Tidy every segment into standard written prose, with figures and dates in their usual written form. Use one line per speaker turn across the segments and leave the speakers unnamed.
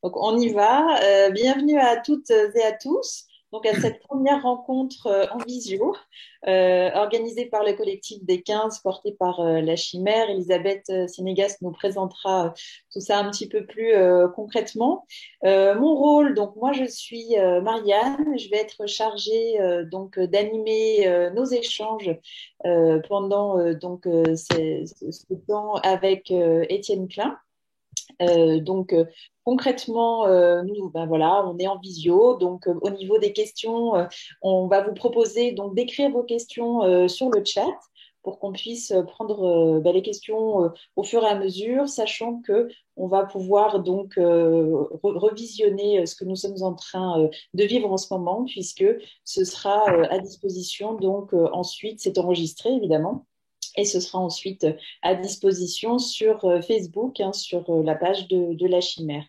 Donc, on y va. Bienvenue à toutes et à tous. Donc, à cette première rencontre en visio, organisée par le collectif des 15, porté par la Chimère. Elisabeth Sénégas nous présentera tout ça un petit peu plus concrètement. Mon rôle, donc, moi, je suis Marianne. Je vais être chargée donc d'animer nos échanges pendant ce temps avec Étienne Klein. Concrètement, nous, ben voilà, on est en visio. Donc, au niveau des questions, on va vous proposer donc d'écrire vos questions sur le chat pour qu'on puisse prendre ben, les questions au fur et à mesure, sachant que on va pouvoir donc revisionner ce que nous sommes en train de vivre en ce moment, puisque ce sera à disposition. Donc, ensuite, c'est enregistré évidemment. Et ce sera ensuite à disposition sur Facebook, hein, sur la page de la Chimère.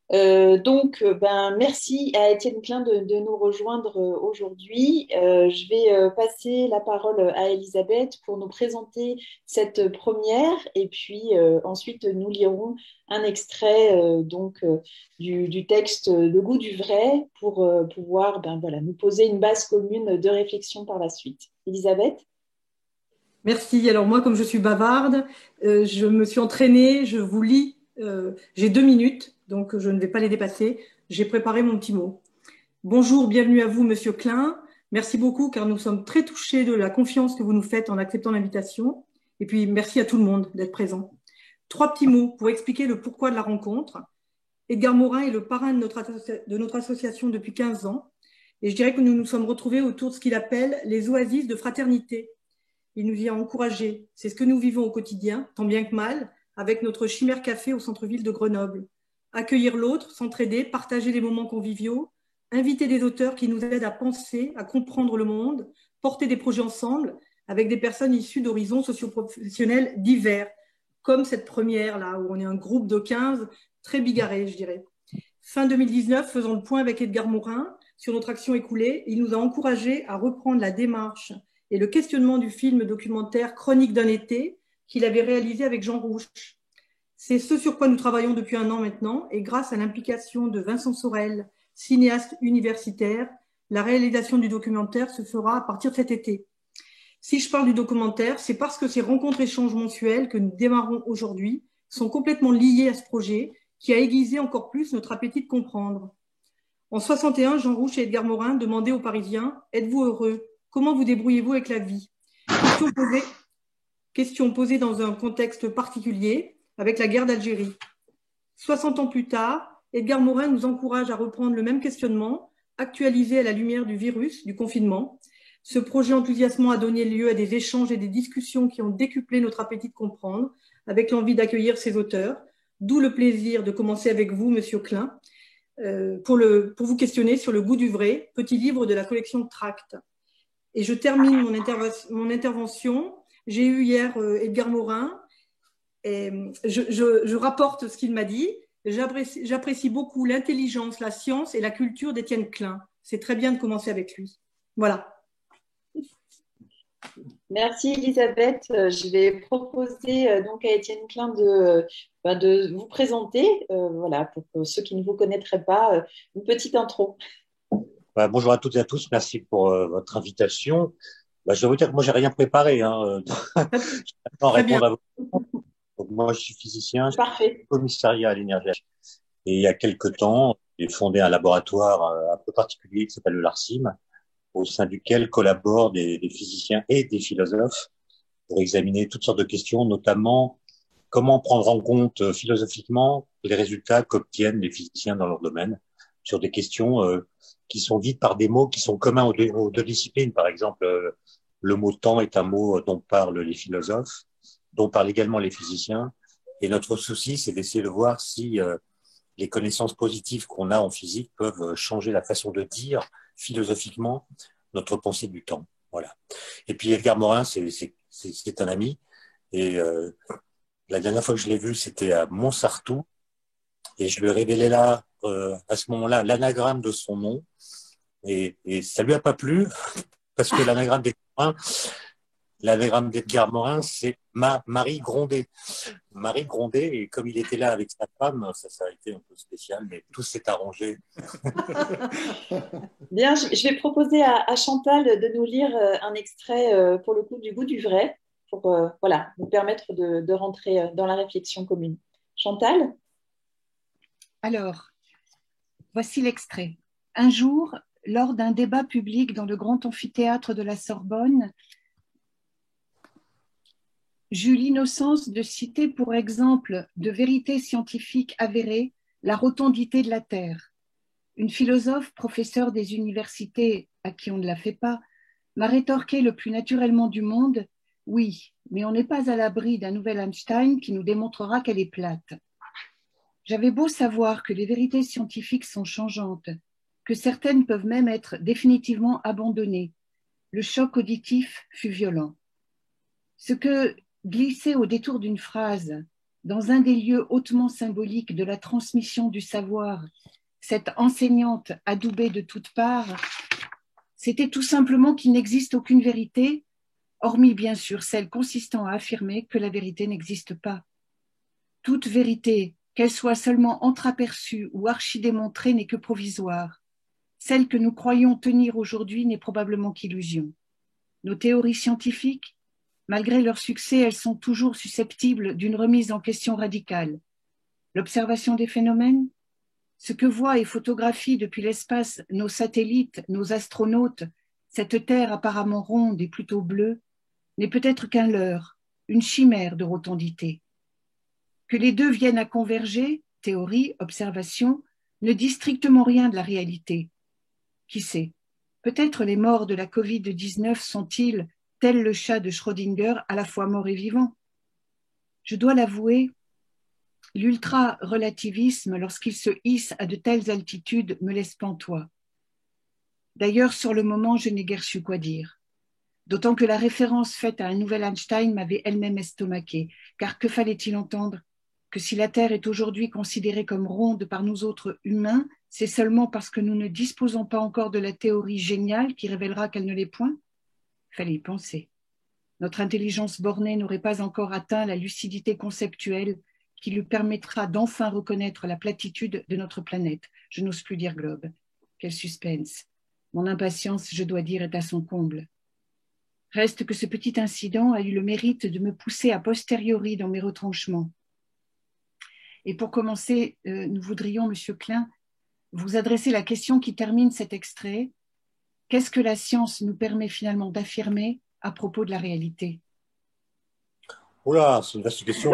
Ben, merci à Étienne Klein de nous rejoindre aujourd'hui. Je vais passer la parole à Elisabeth pour nous présenter cette première et puis ensuite nous lirons un extrait du texte Le goût du vrai pour pouvoir ben, voilà, nous poser une base commune de réflexion par la suite. Elisabeth?
Merci. Alors moi, comme je suis bavarde, je me suis entraînée, je vous lis. J'ai 2 minutes, donc je ne vais pas les dépasser. J'ai préparé mon petit mot. Bonjour, bienvenue à vous, Monsieur Klein. Merci beaucoup, car nous sommes très touchés de la confiance que vous nous faites en acceptant l'invitation. Et puis, merci à tout le monde d'être présent. 3 petits mots pour expliquer le pourquoi de la rencontre. Edgar Morin est le parrain de notre association depuis 15 ans. Et je dirais que nous nous sommes retrouvés autour de ce qu'il appelle les oasis de fraternité. Il nous y a encouragés. C'est ce que nous vivons au quotidien, tant bien que mal, avec notre Chimère Café au centre-ville de Grenoble. Accueillir l'autre, s'entraider, partager des moments conviviaux, inviter des auteurs qui nous aident à penser, à comprendre le monde, porter des projets ensemble avec des personnes issues d'horizons socioprofessionnels divers, comme cette première là, où on est un groupe de 15, très bigarré, je dirais. Fin 2019, faisant le point avec Edgar Morin sur notre action écoulée, il nous a encouragés à reprendre la démarche et le questionnement du film documentaire Chronique d'un été qu'il avait réalisé avec Jean Rouch. C'est ce sur quoi nous travaillons depuis un an maintenant, et grâce à l'implication de Vincent Sorel, cinéaste universitaire, la réalisation du documentaire se fera à partir de cet été. Si je parle du documentaire, c'est parce que ces rencontres-échanges mensuels que nous démarrons aujourd'hui sont complètement liés à ce projet qui a aiguisé encore plus notre appétit de comprendre. En 61, Jean Rouch et Edgar Morin demandaient aux Parisiens « Êtes-vous heureux ? Comment vous débrouillez-vous avec la vie ?» Question posée dans un contexte particulier, avec la guerre d'Algérie. 60 ans plus tard, Edgar Morin nous encourage à reprendre le même questionnement, actualisé à la lumière du virus, du confinement. Ce projet enthousiasmant a donné lieu à des échanges et des discussions qui ont décuplé notre appétit de comprendre, avec l'envie d'accueillir ces auteurs, d'où le plaisir de commencer avec vous, Monsieur Klein, pour vous questionner sur Le goût du vrai, petit livre de la collection Tract. Et je termine mon intervention. J'ai eu hier Edgar Morin, et je rapporte ce qu'il m'a dit. J'apprécie beaucoup l'intelligence, la science et la culture d'Étienne Klein. C'est très bien de commencer avec lui. Voilà.
Merci Elisabeth. Je vais proposer donc à Étienne Klein de vous présenter, voilà, pour ceux qui ne vous connaîtraient pas, une petite intro.
Bonjour à toutes et à tous, merci pour votre invitation. Je dois vous dire que moi, j'ai rien préparé. Hein, je vais maintenant
Très bien.
répondre à vos questions. Donc, moi, je suis physicien, je suis
Parfait.
au commissariat à l'énergie. Et il y a quelque temps, j'ai fondé un laboratoire un peu particulier qui s'appelle le LARCIM, au sein duquel collaborent des physiciens et des philosophes pour examiner toutes sortes de questions, notamment comment prendre en compte philosophiquement les résultats qu'obtiennent les physiciens dans leur domaine sur des questions qui sont dites par des mots qui sont communs aux deux disciplines. Par exemple, le mot temps est un mot dont parlent les philosophes, dont parlent également les physiciens. Et notre souci, c'est d'essayer de voir si les connaissances positives qu'on a en physique peuvent changer la façon de dire philosophiquement notre pensée du temps. Voilà. Et puis Edgar Morin, c'est un ami. Et la dernière fois que je l'ai vu, c'était à Montsartou. Et je lui ai révélé là, à ce moment-là, l'anagramme de son nom. Et ça lui a pas plu, parce que l'anagramme des Morin, l'anagramme d'Edgar Morin, c'est Marie Grondet. Marie Grondet, et comme il était là avec sa femme, ça a été un peu spécial, mais tout s'est arrangé.
Bien, je vais proposer à Chantal de nous lire un extrait, pour le coup, du goût du vrai, pour voilà, nous permettre de rentrer dans la réflexion commune. Chantal?
Alors, voici l'extrait. Un jour, lors d'un débat public dans le grand amphithéâtre de la Sorbonne, j'eus l'innocence de citer pour exemple de vérité scientifique avérée la rotondité de la Terre. Une philosophe, professeure des universités à qui on ne la fait pas, m'a rétorqué le plus naturellement du monde: oui, mais on n'est pas à l'abri d'un nouvel Einstein qui nous démontrera qu'elle est plate. J'avais beau savoir que les vérités scientifiques sont changeantes, que certaines peuvent même être définitivement abandonnées. Le choc auditif fut violent. Ce que glissait au détour d'une phrase, dans un des lieux hautement symboliques de la transmission du savoir, cette enseignante adoubée de toutes parts, c'était tout simplement qu'il n'existe aucune vérité, hormis bien sûr celle consistant à affirmer que la vérité n'existe pas. Toute vérité, qu'elle soit seulement entreaperçue ou archi-démontrée, n'est que provisoire. Celle que nous croyons tenir aujourd'hui n'est probablement qu'illusion. Nos théories scientifiques, malgré leur succès, elles sont toujours susceptibles d'une remise en question radicale. L'observation des phénomènes, ce que voient et photographient depuis l'espace nos satellites, nos astronautes, cette Terre apparemment ronde et plutôt bleue, n'est peut-être qu'un leurre, une chimère de rotondité. Que les deux viennent à converger, théorie, observation, ne dit strictement rien de la réalité. Qui sait? Peut-être les morts de la Covid-19 sont-ils, tel le chat de Schrödinger, à la fois mort et vivant. Je dois l'avouer, l'ultra-relativisme, lorsqu'il se hisse à de telles altitudes, me laisse pantois. D'ailleurs, sur le moment, je n'ai guère su quoi dire. D'autant que la référence faite à un nouvel Einstein m'avait elle-même estomaqué, car que fallait-il entendre? Que si la Terre est aujourd'hui considérée comme ronde par nous autres humains, c'est seulement parce que nous ne disposons pas encore de la théorie géniale qui révélera qu'elle ne l'est point? Fallait y penser. Notre intelligence bornée n'aurait pas encore atteint la lucidité conceptuelle qui lui permettra d'enfin reconnaître la platitude de notre planète. Je n'ose plus dire globe. Quel suspense. Mon impatience, je dois dire, est à son comble. Reste que ce petit incident a eu le mérite de me pousser a posteriori dans mes retranchements. Et pour commencer, nous voudrions, Monsieur Klein, vous adresser la question qui termine cet extrait. Qu'est-ce que la science nous permet finalement d'affirmer à propos de la réalité?
Oula, c'est une vaste question.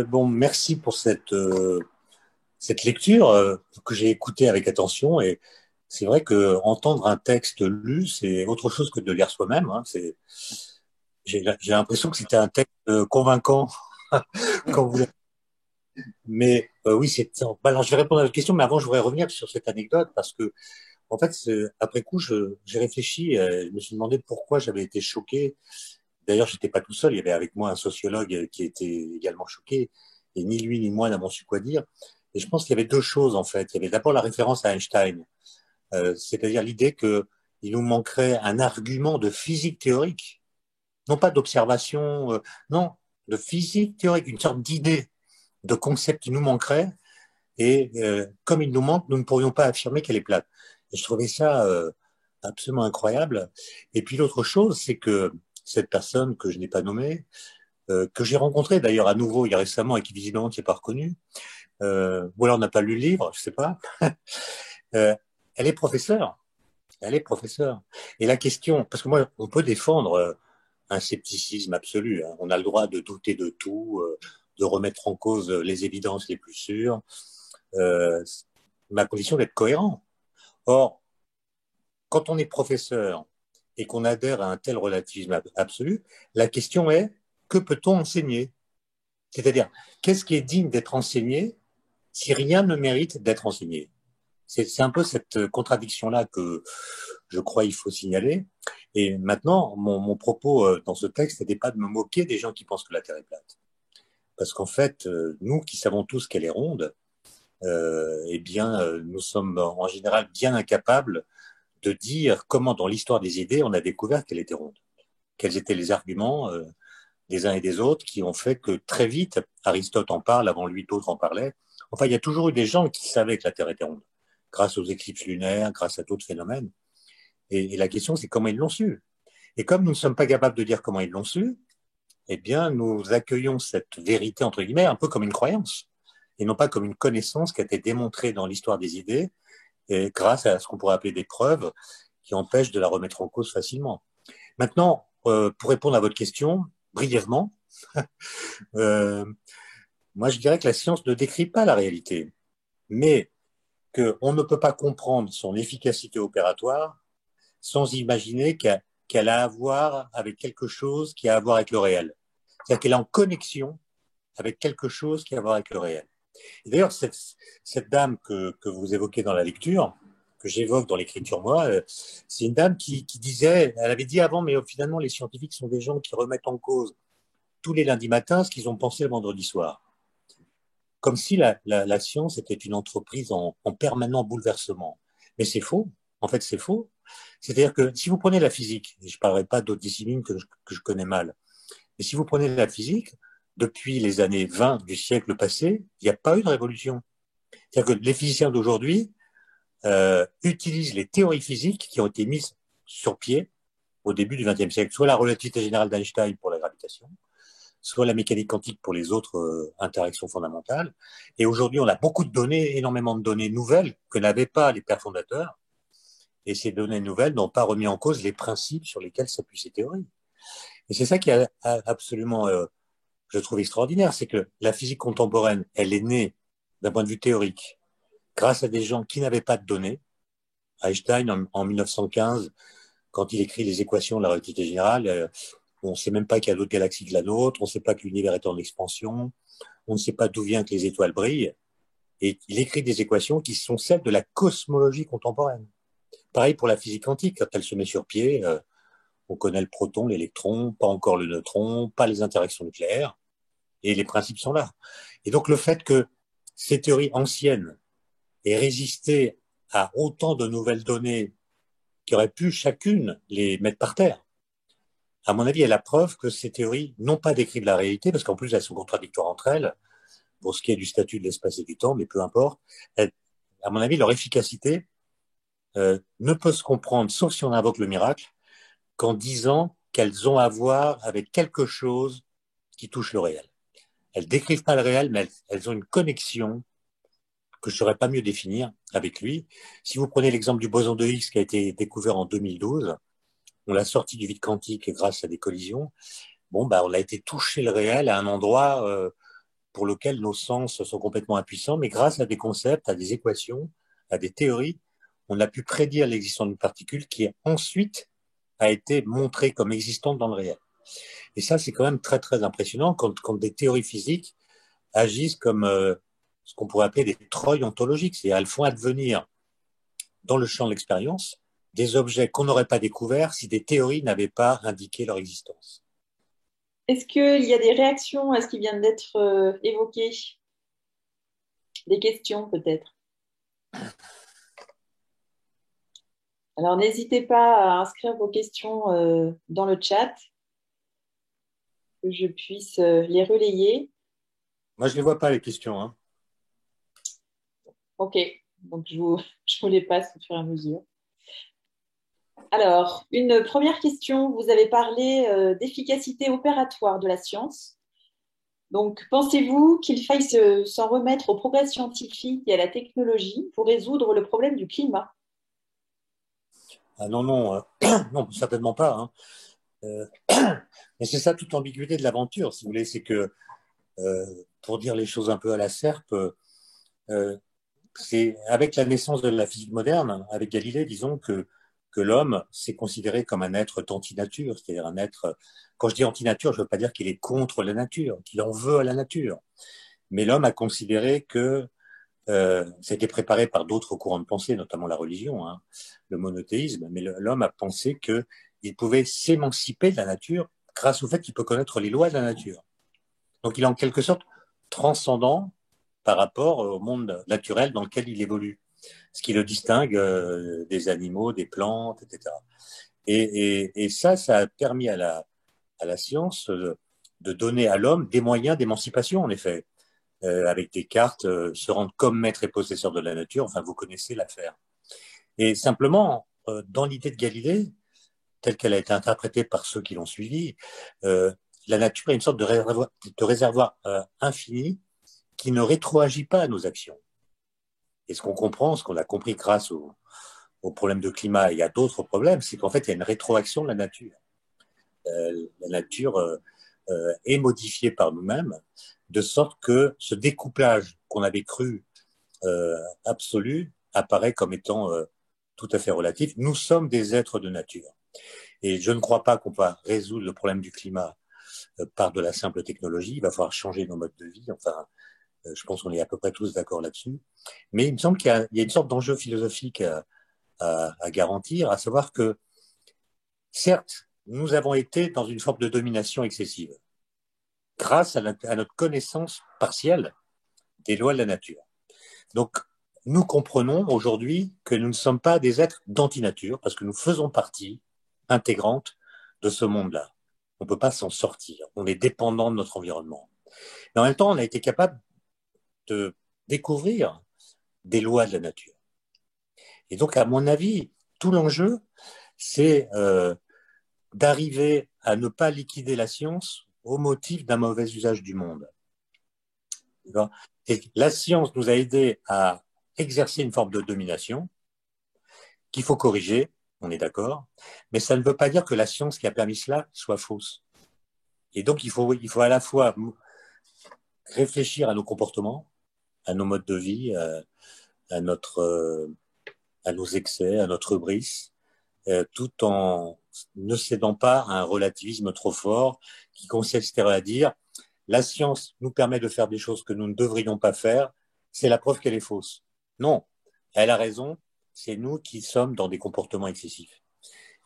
Bon, merci pour cette lecture que j'ai écoutée avec attention. Et c'est vrai que entendre un texte lu, c'est autre chose que de lire soi-même. Hein. J'ai l'impression que c'était un texte convaincant quand vous. Mais oui, alors, je vais répondre à votre question, mais avant, je voudrais revenir sur cette anecdote parce que, en fait, après coup, j'ai réfléchi, je me suis demandé pourquoi j'avais été choqué. D'ailleurs, j'étais pas tout seul, il y avait avec moi un sociologue qui était également choqué, et ni lui ni moi n'avons su quoi dire. Et je pense qu'il y avait deux choses en fait. Il y avait d'abord la référence à Einstein, c'est-à-dire l'idée que il nous manquerait un argument de physique théorique, non pas d'observation, non, de physique théorique, une sorte d'idée, de concept qui nous manquerait. Et comme il nous manque, nous ne pourrions pas affirmer qu'elle est plate. Et je trouvais ça absolument incroyable. Et puis l'autre chose, c'est que cette personne que je n'ai pas nommée, que j'ai rencontrée d'ailleurs à nouveau il y a récemment et qui visiblement ne s'est pas reconnue, ou alors n'a pas lu le livre, je sais pas, euh, elle est professeure. Elle est professeure. Et la question, parce que moi, on peut défendre un scepticisme absolu. Hein. On a le droit de douter de tout, de remettre en cause les évidences les plus sûres. Ma condition d'être cohérent. Or, quand on est professeur et qu'on adhère à un tel relativisme absolu, la question est, que peut-on enseigner? C'est-à-dire, qu'est-ce qui est digne d'être enseigné si rien ne mérite d'être enseigné? C'est un peu cette contradiction-là que je crois il faut signaler. Et maintenant, mon propos dans ce texte n'était pas de me moquer des gens qui pensent que la Terre est plate. Parce qu'en fait, nous qui savons tous qu'elle est ronde, eh bien, nous sommes en général bien incapables de dire comment, dans l'histoire des idées, on a découvert qu'elle était ronde. Quels étaient les arguments des uns et des autres qui ont fait que très vite, Aristote en parle, avant lui d'autres en parlaient. Enfin, il y a toujours eu des gens qui savaient que la Terre était ronde, grâce aux éclipses lunaires, grâce à d'autres phénomènes. Et la question, c'est comment ils l'ont su. Et comme nous ne sommes pas capables de dire comment ils l'ont su, eh bien, nous accueillons cette vérité, entre guillemets, un peu comme une croyance, et non pas comme une connaissance qui a été démontrée dans l'histoire des idées, et grâce à ce qu'on pourrait appeler des preuves qui empêchent de la remettre en cause facilement. Maintenant, pour répondre à votre question, brièvement, moi je dirais que la science ne décrit pas la réalité, mais qu'on ne peut pas comprendre son efficacité opératoire sans imaginer qu'elle a à voir avec quelque chose qui a à voir avec le réel. C'est-à-dire qu'elle est en connexion avec quelque chose qui a à voir avec le réel. Et d'ailleurs, cette dame que vous évoquez dans la lecture, que j'évoque dans l'écriture moi, c'est une dame qui disait, elle avait dit avant, mais finalement les scientifiques sont des gens qui remettent en cause tous les lundis matins ce qu'ils ont pensé le vendredi soir. Comme si la science était une entreprise en permanent bouleversement. Mais c'est faux. En fait, c'est faux. C'est-à-dire que si vous prenez la physique, et je ne parlerai pas d'autres disciplines que je connais mal, mais si vous prenez la physique, depuis les années 20 du siècle passé, il n'y a pas eu de révolution. C'est-à-dire que les physiciens d'aujourd'hui utilisent les théories physiques qui ont été mises sur pied au début du XXe siècle, soit la relativité générale d'Einstein pour la gravitation, soit la mécanique quantique pour les autres interactions fondamentales. Et aujourd'hui, on a beaucoup de données, énormément de données nouvelles que n'avaient pas les pères fondateurs. Et ces données nouvelles n'ont pas remis en cause les principes sur lesquels s'appuient ces théories. Et c'est ça qui est absolument, je trouve, extraordinaire, c'est que la physique contemporaine, elle est née d'un point de vue théorique grâce à des gens qui n'avaient pas de données. Einstein, en 1915, quand il écrit les équations de la relativité générale, on ne sait même pas qu'il y a d'autres galaxies que la nôtre, on ne sait pas que l'univers est en expansion, on ne sait pas d'où vient que les étoiles brillent. Et il écrit des équations qui sont celles de la cosmologie contemporaine. Pareil pour la physique quantique, quand elle se met sur pied, on connaît le proton, l'électron, pas encore le neutron, pas les interactions nucléaires, et les principes sont là. Et donc le fait que ces théories anciennes aient résisté à autant de nouvelles données qui auraient pu chacune les mettre par terre, à mon avis, est la preuve que ces théories n'ont pas décrit la réalité, parce qu'en plus elles sont contradictoires entre elles, pour ce qui est du statut de l'espace et du temps, mais peu importe. À mon avis, leur efficacité ne peut se comprendre, sauf si on invoque le miracle, qu'en disant qu'elles ont à voir avec quelque chose qui touche le réel. Elles décrivent pas le réel, mais elles ont une connexion que je ne saurais pas mieux définir avec lui. Si vous prenez l'exemple du boson de Higgs qui a été découvert en 2012, on l'a sorti du vide quantique grâce à des collisions. Bon, on a été toucher le réel à un endroit pour lequel nos sens sont complètement impuissants, mais grâce à des concepts, à des équations, à des théories, on a pu prédire l'existence d'une particule qui ensuite a été montrée comme existante dans le réel. Et ça, c'est quand même très, très impressionnant quand des théories physiques agissent comme ce qu'on pourrait appeler des treuils ontologiques, c'est-à-dire elles font advenir dans le champ de l'expérience des objets qu'on n'aurait pas découverts si des théories n'avaient pas indiqué leur existence.
Est-ce qu'il y a des réactions à ce qui vient d'être évoqué? Des questions peut-être? Alors n'hésitez pas à inscrire vos questions dans le chat, que je puisse les relayer.
Moi, je ne les vois pas, les questions. Hein.
Ok, donc je vous les passe au fur et à mesure. Alors, une première question, vous avez parlé d'efficacité opératoire de la science. Donc, pensez-vous qu'il faille s'en remettre au progrès scientifique et à la technologie pour résoudre le problème du climat?
Ah non, non, non, certainement pas. Hein. Mais c'est ça toute l'ambiguïté de l'aventure, si vous voulez, c'est que, pour dire les choses un peu à la serpe, c'est avec la naissance de la physique moderne, avec Galilée, disons que l'homme s'est considéré comme un être d'antinature, c'est-à-dire un être, quand je dis antinature, je ne veux pas dire qu'il est contre la nature, qu'il en veut à la nature, mais l'homme a considéré que c'était préparé par d'autres courants de pensée, notamment la religion, hein, le monothéisme, mais l'homme a pensé qu'il pouvait s'émanciper de la nature grâce au fait qu'il peut connaître les lois de la nature. Donc il est en quelque sorte transcendant par rapport au monde naturel dans lequel il évolue. ce qui le distingue des animaux, des plantes, etc. Et ça a permis à la science de donner à l'homme des moyens d'émancipation, en effet, avec des cartes, se rendre comme maître et possesseur de la nature. Enfin, vous connaissez l'affaire. Et simplement, dans l'idée de Galilée, telle qu'elle a été interprétée par ceux qui l'ont suivie, la nature est une sorte de réservoir infini qui ne rétroagit pas à nos actions. Et ce qu'on comprend, ce qu'on a compris grâce aux problèmes de climat et à d'autres problèmes, c'est qu'en fait, il y a une rétroaction de la nature. La nature est modifiée par nous-mêmes, de sorte que ce découplage qu'on avait cru absolu apparaît comme étant tout à fait relatif. Nous sommes des êtres de nature. Et je ne crois pas qu'on va résoudre le problème du climat par de la simple technologie. Il va falloir changer nos modes de vie. Enfin, je pense qu'on est à peu près tous d'accord là-dessus. Mais il me semble qu'il y a une sorte d'enjeu philosophique à garantir, à savoir que, certes, nous avons été dans une forme de domination excessive, grâce à notre connaissance partielle des lois de la nature. Donc, nous comprenons aujourd'hui que nous ne sommes pas des êtres d'antinature, parce que nous faisons partie intégrante de ce monde-là. On ne peut pas s'en sortir. On est dépendant de notre environnement. Mais en même temps, on a été capable de découvrir des lois de la nature. Et donc, à mon avis, tout l'enjeu, c'est d'arriver à ne pas liquider la science au motif d'un mauvais usage du monde. Et la science nous a aidés à exercer une forme de domination qu'il faut corriger, on est d'accord, mais ça ne veut pas dire que la science qui a permis cela soit fausse. Et donc, il faut à la fois réfléchir à nos comportements, à nos modes de vie, à nos excès, à notre hubris, tout en ne cédant pas à un relativisme trop fort qui consisterait à dire la science nous permet de faire des choses que nous ne devrions pas faire, c'est la preuve qu'elle est fausse. Non, elle a raison, c'est nous qui sommes dans des comportements excessifs.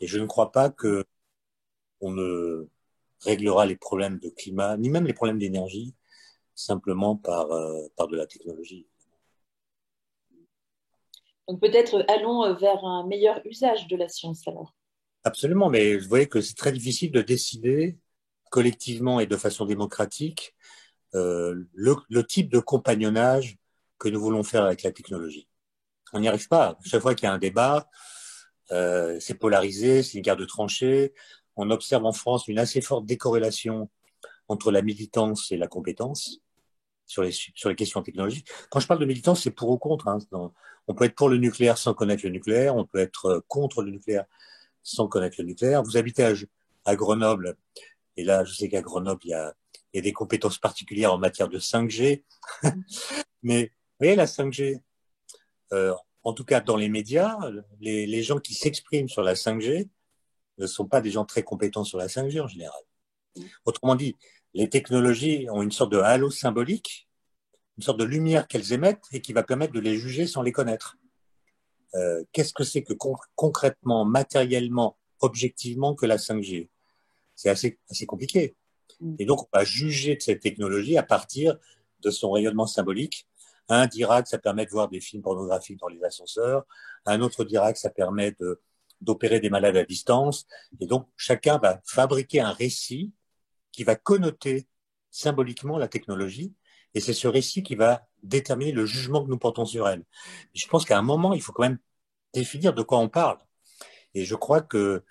Et je ne crois pas que on ne réglera les problèmes de climat, ni même les problèmes d'énergie, simplement par de la technologie.
Donc peut-être allons vers un meilleur usage de la science alors.
Absolument, mais vous voyez que c'est très difficile de décider collectivement et de façon démocratique le type de compagnonnage que nous voulons faire avec la technologie. On n'y arrive pas. Chaque fois qu'il y a un débat, c'est polarisé, c'est une guerre de tranchées. On observe en France une assez forte décorrélation entre la militance et la compétence sur les questions technologiques. Quand je parle de militance, c'est pour ou contre. Hein. On peut être pour le nucléaire sans connaître le nucléaire, on peut être contre le nucléaire sans connaître le nucléaire. Vous habitez à Grenoble, et là, je sais qu'à Grenoble, il y a des compétences particulières en matière de 5G. Mais vous voyez, la 5G, en tout cas dans les médias, les gens qui s'expriment sur la 5G ne sont pas des gens très compétents sur la 5G en général. Autrement dit, les technologies ont une sorte de halo symbolique, une sorte de lumière qu'elles émettent et qui va permettre de les juger sans les connaître. Qu'est-ce que c'est que concrètement, matériellement, objectivement que la 5G? C'est assez compliqué. Et donc, on va juger de cette technologie à partir de son rayonnement symbolique. Un dira que ça permet de voir des films pornographiques dans les ascenseurs. Un autre dira que ça permet d'opérer des malades à distance. Et donc, chacun va fabriquer un récit qui va connoter symboliquement la technologie. Et c'est ce récit qui va déterminer le jugement que nous portons sur elle. Je pense qu'à un moment, il faut quand même définir de quoi on parle. Et je crois que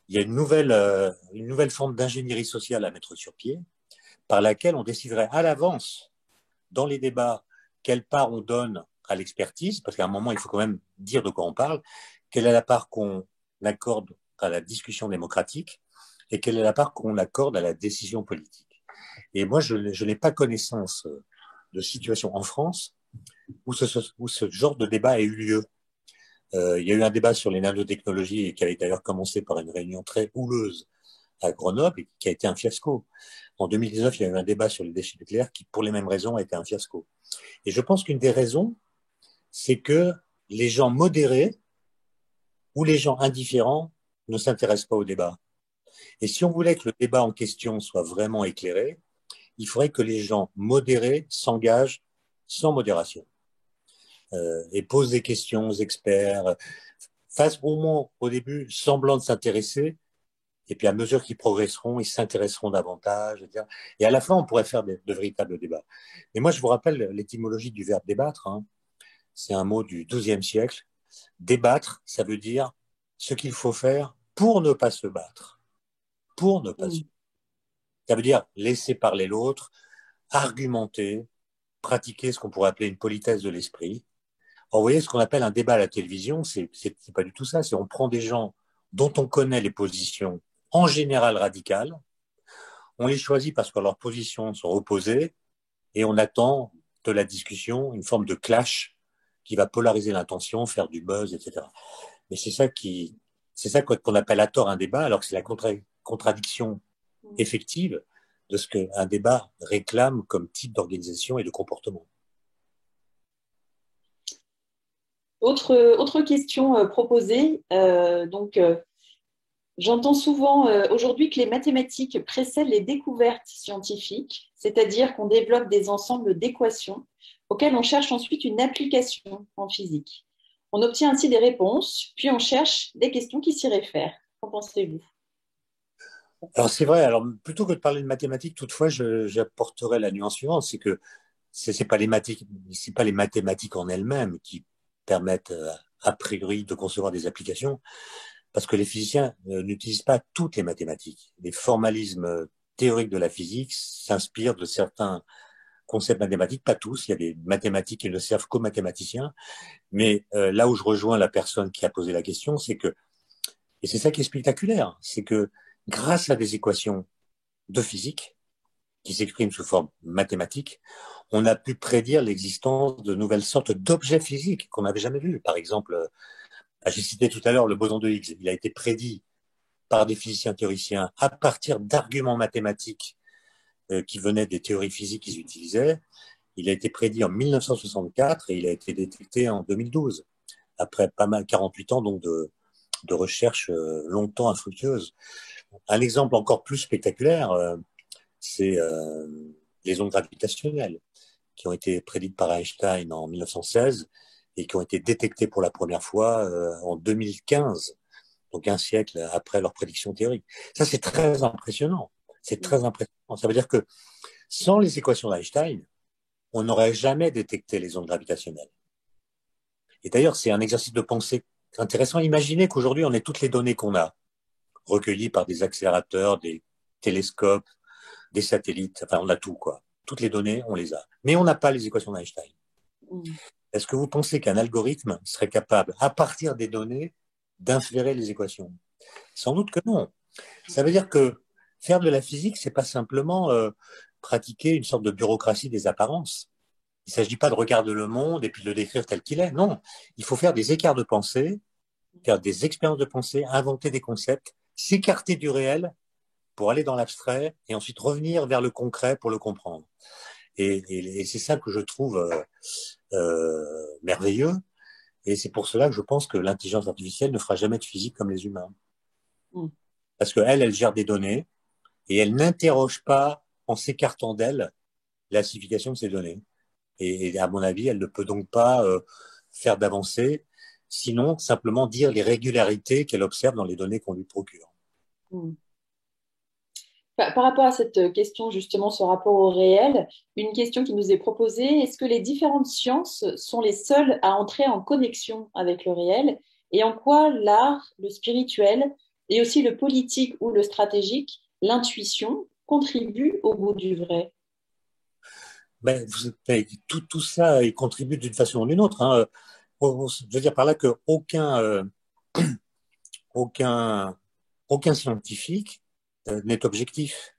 il y a une nouvelle forme d'ingénierie sociale à mettre sur pied, par laquelle on déciderait à l'avance, dans les débats, quelle part on donne à l'expertise, parce qu'à un moment, il faut quand même dire de quoi on parle, quelle est la part qu'on accorde à la discussion démocratique, et quelle est la part qu'on accorde à la décision politique. Et moi, je n'ai pas connaissance de situation en France où ce genre de débat a eu lieu. Il y a eu un débat sur les nanotechnologies qui avait d'ailleurs commencé par une réunion très houleuse à Grenoble et qui a été un fiasco. En 2019, il y a eu un débat sur les déchets nucléaires qui, pour les mêmes raisons, a été un fiasco. Et je pense qu'une des raisons, c'est que les gens modérés ou les gens indifférents ne s'intéressent pas au débat. Et si on voulait que le débat en question soit vraiment éclairé, il faudrait que les gens modérés s'engagent sans modération. et posent des questions aux experts, fassent au moins au début semblant de s'intéresser, et puis à mesure qu'ils progresseront, ils s'intéresseront davantage, etc. Et à la fin, on pourrait faire de véritables débats. Et moi, je vous rappelle l'étymologie du verbe débattre, hein. C'est un mot du XIIe siècle. Débattre, ça veut dire ce qu'il faut faire pour ne pas se battre. Pour ne pas se... Ça veut dire laisser parler l'autre, argumenter, pratiquer ce qu'on pourrait appeler une politesse de l'esprit. Alors, vous voyez, ce qu'on appelle un débat à la télévision, c'est pas du tout ça. C'est on prend des gens dont on connaît les positions en général radicales, on les choisit parce que leurs positions sont opposées et on attend de la discussion une forme de clash qui va polariser l'intention, faire du buzz, etc. Mais c'est ça qu'on appelle à tort un débat, alors que c'est la contradiction effective de ce qu'un débat réclame comme type d'organisation et de comportement.
Autre question proposée. J'entends souvent aujourd'hui que les mathématiques précèdent les découvertes scientifiques, c'est-à-dire qu'on développe des ensembles d'équations auxquelles on cherche ensuite une application en physique. On obtient ainsi des réponses, puis on cherche des questions qui s'y réfèrent. Qu'en pensez-vous?
Alors c'est vrai, alors plutôt que de parler de mathématiques, toutefois, j'apporterai la nuance suivante, c'est que c'est pas les mathématiques en elles-mêmes qui permettent a priori de concevoir des applications, parce que les physiciens n'utilisent pas toutes les mathématiques. Les formalismes théoriques de la physique s'inspirent de certains concepts mathématiques, pas tous, il y a des mathématiques qui ne servent qu'aux mathématiciens, mais là où je rejoins la personne qui a posé la question, c'est que, et c'est ça qui est spectaculaire, c'est que grâce à des équations de physique qui s'expriment sous forme mathématique, on a pu prédire l'existence de nouvelles sortes d'objets physiques qu'on n'avait jamais vus. Par exemple, j'ai cité tout à l'heure le boson de Higgs. Il a été prédit par des physiciens théoriciens à partir d'arguments mathématiques qui venaient des théories physiques qu'ils utilisaient. Il a été prédit en 1964 et il a été détecté en 2012, après pas mal 48 ans donc de recherche longtemps infructueuse. Un exemple encore plus spectaculaire, c'est les ondes gravitationnelles qui ont été prédites par Einstein en 1916 et qui ont été détectées pour la première fois en 2015, donc un siècle après leur prédiction théorique. Ça, c'est très impressionnant. C'est très impressionnant. Ça veut dire que sans les équations d'Einstein, on n'aurait jamais détecté les ondes gravitationnelles. Et d'ailleurs, c'est un exercice de pensée intéressant. Imaginez qu'aujourd'hui, on ait toutes les données qu'on a, recueillies par des accélérateurs, des télescopes, des satellites, enfin, on a tout, quoi. Toutes les données, on les a. Mais on n'a pas les équations d'Einstein. Est-ce que vous pensez qu'un algorithme serait capable, à partir des données, d'inférer les équations? Sans doute que non. Ça veut dire que faire de la physique, c'est pas simplement pratiquer une sorte de bureaucratie des apparences. Il ne s'agit pas de regarder le monde et puis de le décrire tel qu'il est. Non, il faut faire des écarts de pensée, faire des expériences de pensée, inventer des concepts, s'écarter du réel pour aller dans l'abstrait et ensuite revenir vers le concret pour le comprendre. Et c'est ça que je trouve merveilleux. Et c'est pour cela que je pense que l'intelligence artificielle ne fera jamais de physique comme les humains. Parce qu'elle, elle gère des données et elle n'interroge pas, en s'écartant d'elle, la signification de ces données. Et à mon avis, elle ne peut donc pas faire d'avancées, sinon simplement dire les régularités qu'elle observe dans les données qu'on lui procure.
Par rapport à cette question, justement, ce rapport au réel, une question qui nous est proposée, est-ce que les différentes sciences sont les seules à entrer en connexion avec le réel? Et en quoi l'art, le spirituel, et aussi le politique ou le stratégique, l'intuition, contribuent au goût du vrai?
Ben, tout ça y contribue d'une façon ou d'une autre, hein. Je veux dire par là que aucun scientifique n'est objectif.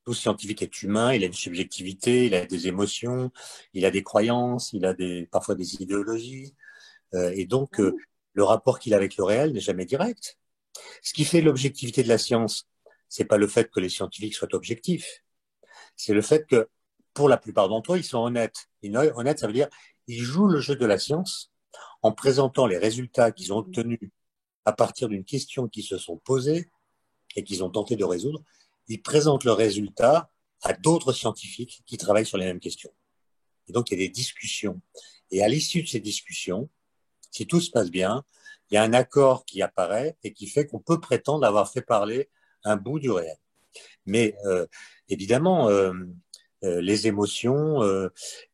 Tout scientifique est humain, il a une subjectivité, il a des émotions, il a des croyances, il a parfois des idéologies, et donc le rapport qu'il a avec le réel n'est jamais direct. Ce qui fait l'objectivité de la science, c'est pas le fait que les scientifiques soient objectifs, c'est le fait que pour la plupart d'entre eux, ils sont honnêtes. Honnêtes, ça veut dire ils jouent le jeu de la science en présentant les résultats qu'ils ont obtenus à partir d'une question qu'ils se sont posée et qu'ils ont tenté de résoudre. Ils présentent leurs résultats à d'autres scientifiques qui travaillent sur les mêmes questions. Et donc, il y a des discussions. Et à l'issue de ces discussions, si tout se passe bien, il y a un accord qui apparaît et qui fait qu'on peut prétendre avoir fait parler un bout du réel. Mais évidemment, les émotions,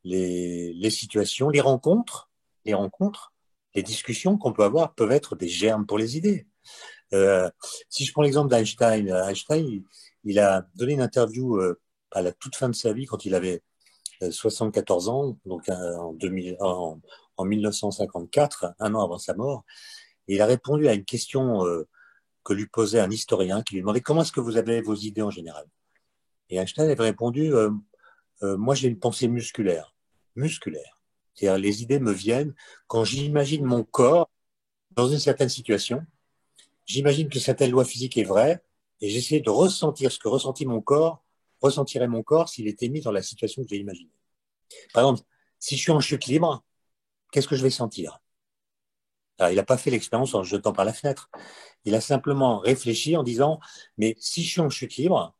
les situations, les discussions qu'on peut avoir peuvent être des germes pour les idées. Si je prends l'exemple d'Einstein, Einstein, il a donné une interview à la toute fin de sa vie, quand il avait 74 ans, donc en 1954, un an avant sa mort, et il a répondu à une question que lui posait un historien qui lui demandait comment est-ce que vous avez vos idées en général. Et Einstein avait répondu moi j'ai une pensée musculaire. C'est-à-dire les idées me viennent quand j'imagine mon corps dans une certaine situation, j'imagine que certaine loi physique est vraie et j'essaie de ressentir ce que ressentirait mon corps s'il était mis dans la situation que j'ai imaginée. Par exemple, si je suis en chute libre, qu'est-ce que je vais sentir? Alors, il n'a pas fait l'expérience en jetant par la fenêtre. Il a simplement réfléchi en disant, mais si je suis en chute libre,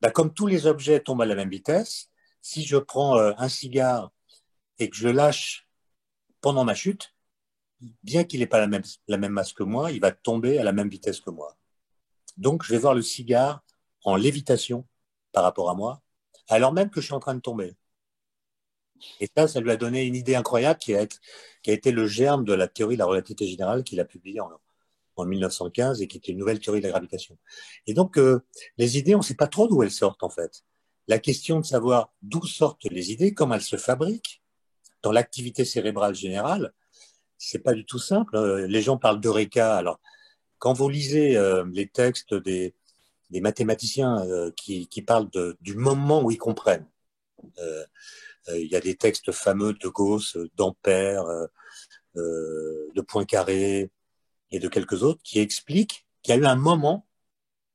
bah, comme tous les objets tombent à la même vitesse, si je prends un cigare et que je lâche pendant ma chute, bien qu'il n'ait pas la même masse que moi, il va tomber à la même vitesse que moi. Donc, je vais voir le cigare en lévitation par rapport à moi, alors même que je suis en train de tomber. Et ça lui a donné une idée incroyable qui a été le germe de la théorie de la relativité générale qu'il a publiée en 1915 et qui était une nouvelle théorie de la gravitation. Et donc, les idées, on ne sait pas trop d'où elles sortent, en fait. La question de savoir d'où sortent les idées, comment elles se fabriquent, dans l'activité cérébrale générale, c'est pas du tout simple. Les gens parlent d'Eureka. Alors, quand vous lisez les textes des mathématiciens qui parlent du moment où ils comprennent, il y a des textes fameux de Gauss, d'Ampère, de Poincaré et de quelques autres qui expliquent qu'il y a eu un moment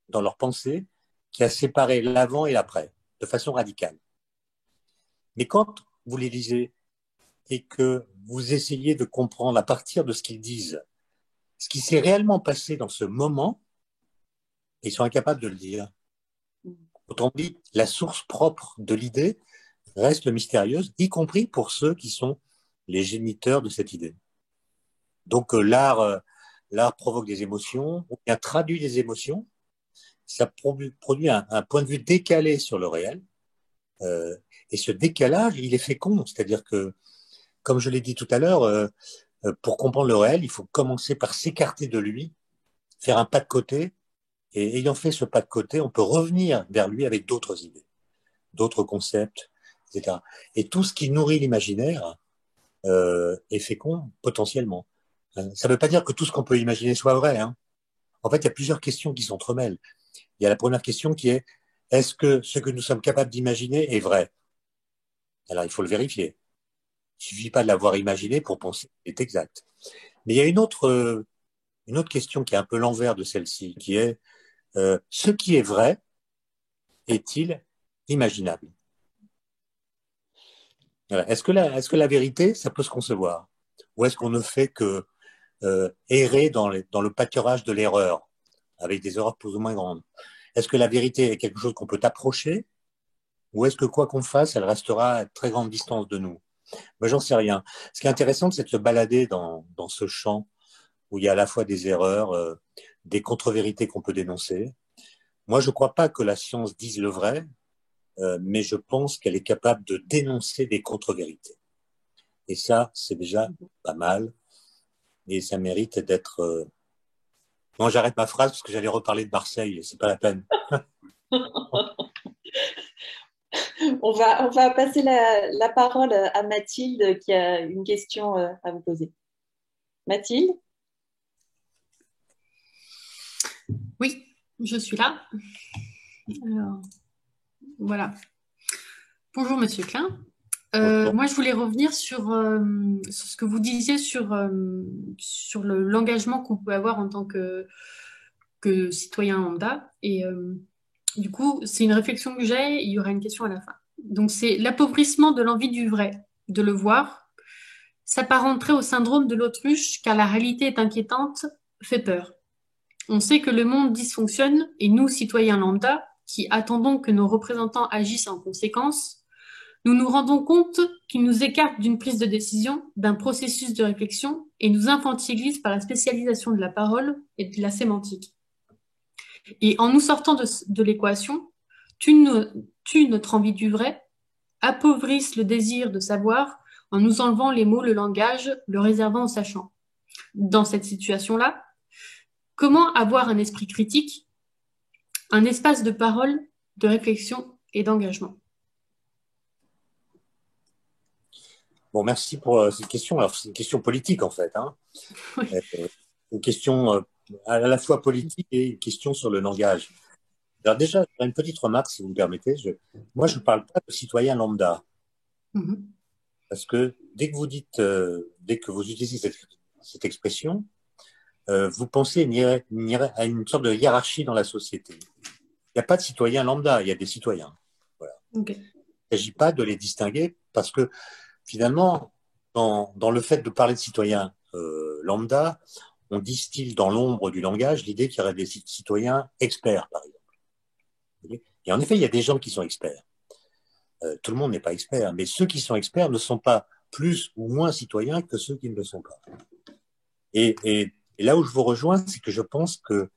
dans leur pensée qui a séparé l'avant et l'après de façon radicale. Mais quand vous les lisez et que vous essayez de comprendre à partir de ce qu'ils disent ce qui s'est réellement passé dans ce moment, ils sont incapables de le dire. Autrement dit, la source propre de l'idée reste mystérieuse, y compris pour ceux qui sont les géniteurs de cette idée. Donc l'art provoque des émotions, ou bien traduit des émotions, ça produit un point de vue décalé sur le réel, et ce décalage, il est fécond, c'est-à-dire que, comme je l'ai dit tout à l'heure, pour comprendre le réel, il faut commencer par s'écarter de lui, faire un pas de côté, et ayant fait ce pas de côté, on peut revenir vers lui avec d'autres idées, d'autres concepts, etc. Et tout ce qui nourrit l'imaginaire est fécond potentiellement. Ça ne veut pas dire que tout ce qu'on peut imaginer soit vrai. Hein. En fait, il y a plusieurs questions qui s'entremêlent. Il y a la première question qui est, est-ce que ce que nous sommes capables d'imaginer est vrai? Alors, il faut le vérifier. Il ne suffit pas de l'avoir imaginé pour penser qu'il est exact. Mais il y a une autre question qui est un peu l'envers de celle-ci, qui est, ce qui est vrai est-il imaginable? Voilà. Est-ce que la vérité, ça peut se concevoir? Ou est-ce qu'on ne fait que errer dans le pâturage de l'erreur, avec des erreurs plus ou moins grandes? Est-ce que la vérité est quelque chose qu'on peut approcher? Ou est-ce que quoi qu'on fasse, elle restera à très grande distance de nous? Moi, j'en sais rien. Ce qui est intéressant, c'est de se balader dans ce champ où il y a à la fois des erreurs, des contre-vérités qu'on peut dénoncer. Moi, je ne crois pas que la science dise le vrai, mais je pense qu'elle est capable de dénoncer des contre-vérités. Et ça, c'est déjà pas mal. Et ça mérite d'être... Non, j'arrête ma phrase parce que j'allais reparler de Marseille et c'est pas la peine.
On va passer la parole à Mathilde qui a une question à vous poser. Mathilde?
Oui, je suis là. Alors, voilà. Bonjour, Monsieur Klein. Moi, je voulais revenir sur ce que vous disiez sur l'engagement qu'on peut avoir en tant que citoyen lambda. Et du coup, c'est une réflexion que j'ai. Il y aura une question à la fin. Donc, c'est l'appauvrissement de l'envie du vrai, de le voir, s'apparenterait au syndrome de l'autruche, car la réalité est inquiétante, fait peur. On sait que le monde dysfonctionne et nous, citoyens lambda, qui attendons que nos représentants agissent en conséquence, nous nous rendons compte qu'ils nous écartent d'une prise de décision, d'un processus de réflexion et nous infantilisent par la spécialisation de la parole et de la sémantique. Et en nous sortant de l'équation, tuent notre envie du vrai, appauvrissent le désir de savoir en nous enlevant les mots, le langage, le réservant aux sachants. Dans cette situation-là, comment avoir un esprit critique, un espace de parole, de réflexion et d'engagement?
Bon, merci pour cette question. Alors, c'est une question politique, en fait. Hein.
Oui.
Une question à la fois politique et une question sur le langage. Alors déjà, une petite remarque, si vous me permettez. Moi, je ne parle pas de citoyen lambda.
Mm-hmm.
Parce que dès que vous utilisez cette expression, vous pensez à une sorte de hiérarchie dans la société. Il n'y a pas de citoyen lambda, il y a des citoyens. Voilà.
Okay.
Il ne s'agit pas de les distinguer parce que finalement, dans le fait de parler de citoyens lambda, on distille dans l'ombre du langage l'idée qu'il y aurait des citoyens experts, par exemple. Et en effet, il y a des gens qui sont experts. Tout le monde n'est pas expert, mais ceux qui sont experts ne sont pas plus ou moins citoyens que ceux qui ne le sont pas. Et là où je vous rejoins, c'est que je pense que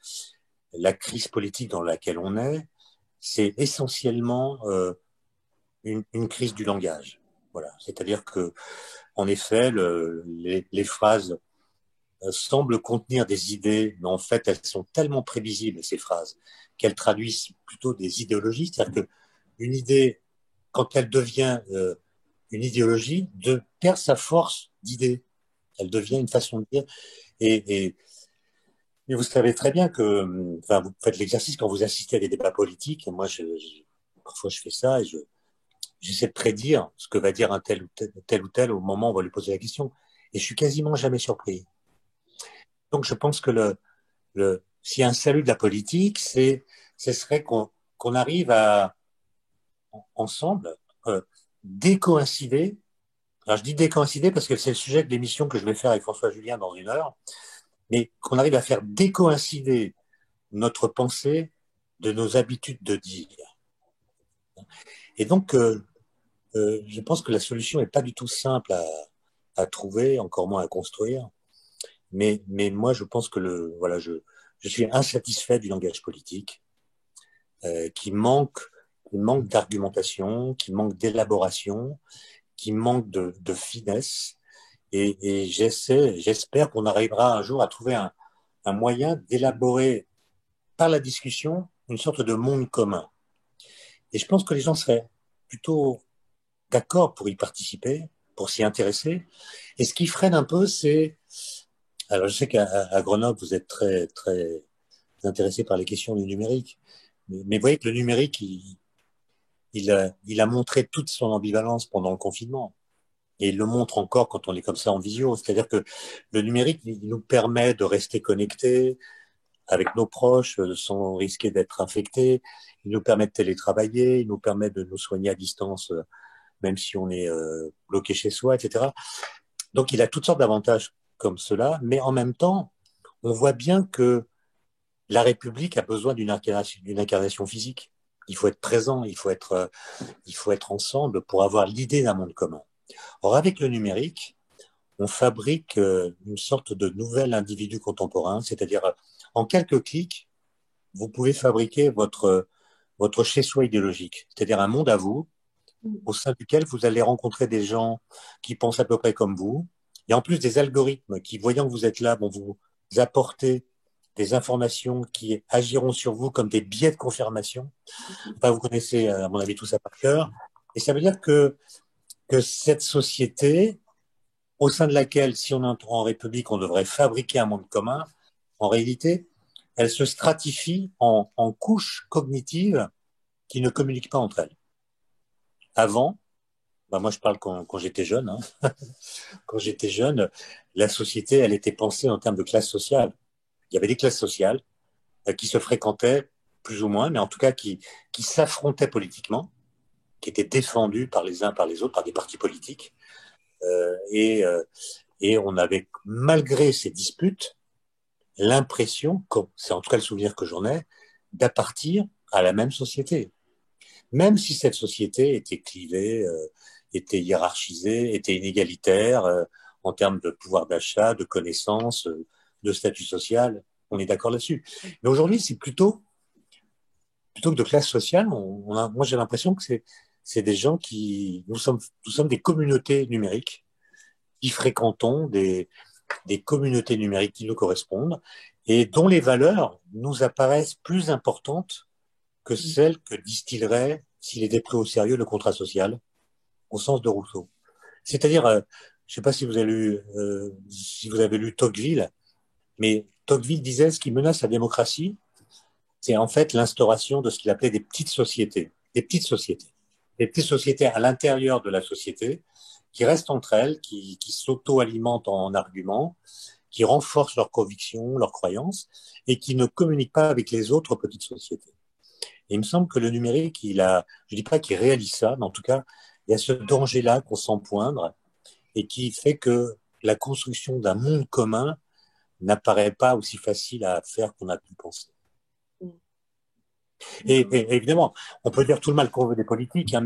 la crise politique dans laquelle on est, c'est essentiellement une crise du langage. Voilà. C'est-à-dire que, en effet, les phrases semblent contenir des idées, mais en fait, elles sont tellement prévisibles, ces phrases, qu'elles traduisent plutôt des idéologies. C'est-à-dire qu'une idée, quand elle devient une idéologie, perd sa force d'idée. Elle devient une façon de dire. Et vous savez très bien que, enfin, vous faites l'exercice quand vous assistez à des débats politiques. Moi, parfois, je fais ça et j'essaie de prédire ce que va dire un tel ou tel au moment où on va lui poser la question. Et je suis quasiment jamais surpris. Donc, je pense que s'il y a un salut de la politique, ce serait qu'on arrive à, ensemble, décoïncider. Alors, je dis décoïncider parce que c'est le sujet de l'émission que je vais faire avec François Julien dans 1 heure, mais qu'on arrive à faire décoïncider notre pensée de nos habitudes de dire. Et donc, je pense que la solution n'est pas du tout simple à trouver, encore moins à construire. Mais moi, je pense que voilà, je suis insatisfait du langage politique, qui manque d'argumentation, qui manque d'élaboration, qui manque de finesse. Et j'espère qu'on arrivera un jour à trouver un moyen d'élaborer par la discussion une sorte de monde commun. Et je pense que les gens seraient plutôt d'accord pour y participer, pour s'y intéresser. Et ce qui freine un peu, c'est... Alors, je sais qu'à Grenoble, vous êtes très, très intéressé par les questions du numérique. Mais vous voyez que le numérique, il a montré toute son ambivalence pendant le confinement. Et il le montre encore quand on est comme ça en visio. C'est-à-dire que le numérique, il nous permet de rester connectés avec nos proches sans risquer d'être infectés. Il nous permet de télétravailler, il nous permet de nous soigner à distance, même si on est bloqué chez soi, etc. Donc, il a toutes sortes d'avantages comme cela, mais en même temps, on voit bien que la République a besoin d'une incarnation physique. Il faut être présent, il faut être ensemble pour avoir l'idée d'un monde commun. Or, avec le numérique, on fabrique une sorte de nouvel individu contemporain, c'est-à-dire en quelques clics, vous pouvez fabriquer votre chez-soi idéologique, c'est-à-dire un monde à vous, au sein duquel vous allez rencontrer des gens qui pensent à peu près comme vous, et en plus des algorithmes qui, voyant que vous êtes là, vont vous apporter des informations qui agiront sur vous comme des biais de confirmation. Enfin, vous connaissez, à mon avis, tout ça par cœur. Et ça veut dire que cette société, au sein de laquelle, si on entre en République, on devrait fabriquer un monde commun, en réalité, elle se stratifie en couches cognitives qui ne communiquent pas entre elles. Avant, moi je parle quand j'étais jeune, hein. Quand j'étais jeune, la société, elle était pensée en termes de classe sociale. Il y avait des classes sociales qui se fréquentaient plus ou moins, mais en tout cas qui s'affrontaient politiquement, qui étaient défendues par les uns par les autres, par des partis politiques. Et on avait, malgré ces disputes, l'impression, c'est en tout cas le souvenir que j'en ai, d'appartenir à la même société. même si cette société était clivée, était hiérarchisée, était inégalitaire en termes de pouvoir d'achat, de connaissances, de statut social. On est d'accord là-dessus. Mais aujourd'hui, c'est plutôt que de classe sociale, moi j'ai l'impression que c'est des gens nous sommes des communautés numériques qui fréquentons des communautés numériques qui nous correspondent et dont les valeurs nous apparaissent plus importantes que celles que distillerait, s'il était pris au sérieux, le contrat social, au sens de Rousseau. C'est-à-dire, je ne sais pas si vous avez lu Tocqueville, mais Tocqueville disait ce qui menace la démocratie, c'est en fait l'instauration de ce qu'il appelait des petites sociétés. Des petites sociétés. Des petites sociétés à l'intérieur de la société qui restent entre elles, qui s'auto-alimentent en arguments, qui renforcent leurs convictions, leurs croyances, et qui ne communiquent pas avec les autres petites sociétés. Et il me semble que le numérique, je dis pas qu'il réalise ça, mais en tout cas, il y a ce danger-là qu'on sent poindre et qui fait que la construction d'un monde commun n'apparaît pas aussi facile à faire qu'on a pu penser. Et évidemment, on peut dire tout le mal qu'on veut des politiques, hein,